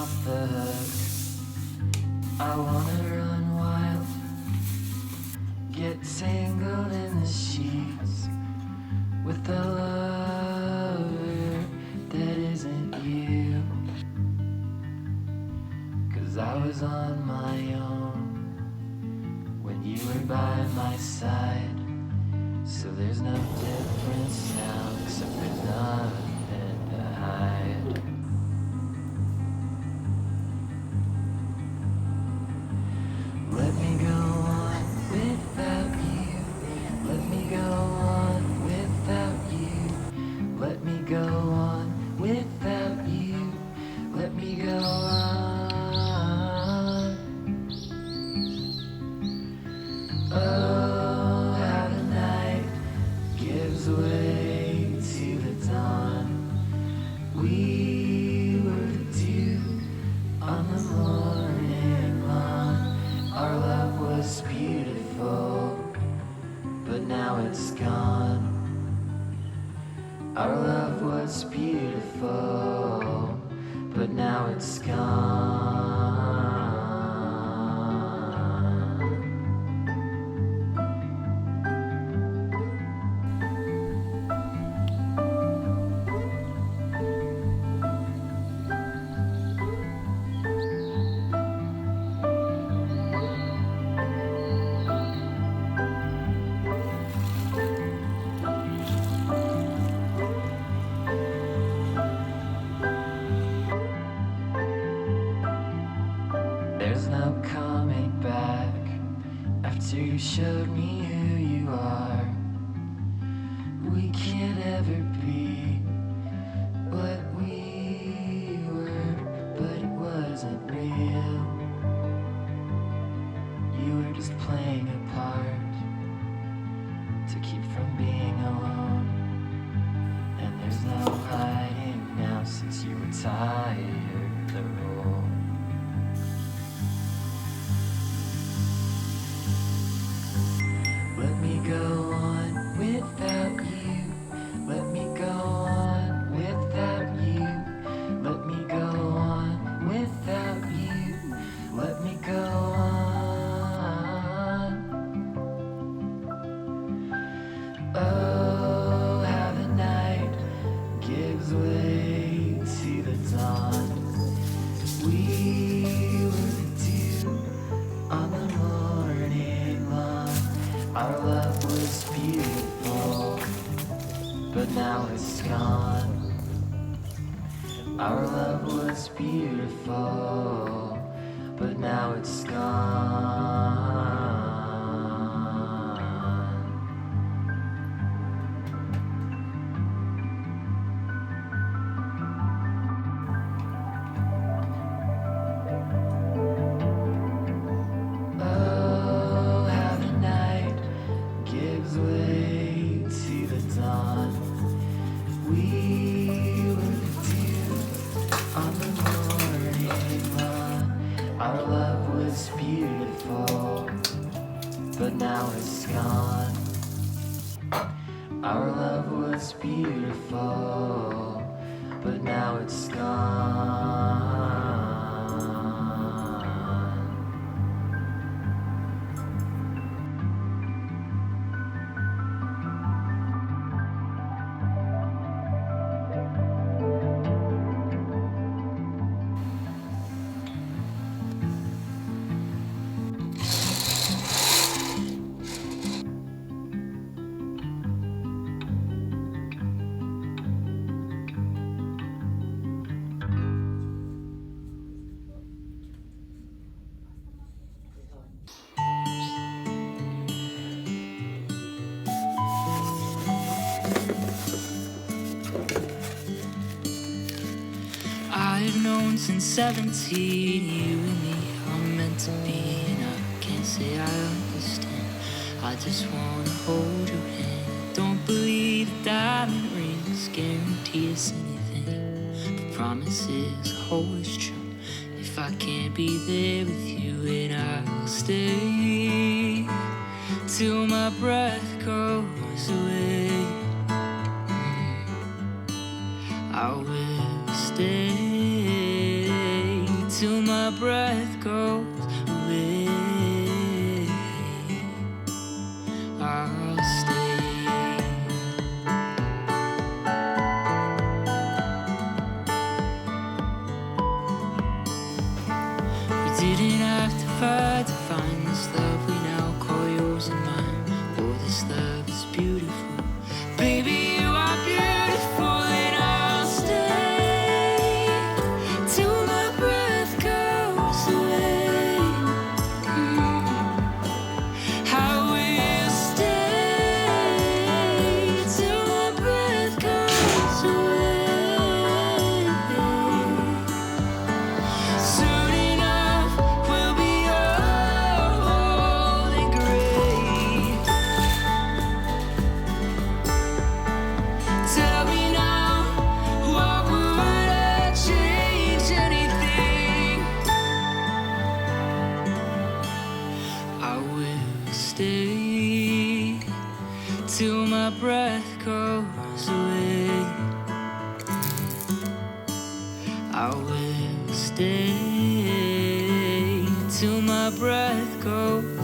off the hook. I wanna run wild, get tangled in the sheets with a lover that isn't you. 'Cause I was on my own when you were by my side. So there's no difference now, except there's nothing to hide. Let me go on without you. Let me go on without you. Let me go on without you. Let me go on. Oh, how the night gives way to the dawn. We were the dew on the morning lawn. Our love was beautiful, but now it's gone. Our love was beautiful, but now it's gone. There's no coming back after you showed me who you are. We can't ever be what we were, but it wasn't real. You were just playing a part to keep from being alone. And there's no hiding now since you retired the role. Let me go on without you. Let me go on without you. Let me go on without you. Let me go on. Oh, how the night gives way to the dawn. We were the dew on the morning lawn. Our love was beautiful, but now it's gone. Our love was beautiful, but now it's gone. Oh, how the night gives way to the dawn. We were the dew on the morning lawn. Our love was beautiful, but now it's gone. Our love was beautiful, but now it's gone. I've known since 17, you and me are meant to be, and I can't say I understand. I just wanna hold your hand. Don't believe diamond rings guarantee us anything, but promises always true. If I can't be there with you, then I'll stay till my breath goes away. I will stay my breath goes away. I'll stay. We didn't have to fight to find this love we now call yours and mine. Oh, this love is beautiful. Baby, you are beautiful, and I'll stay till my breath goes away. I will stay till my breath goes away. Soon enough, we'll be old and gray. Tell me now, what would I change anything? I will stay till my breath goes away. I will stay till my breath goes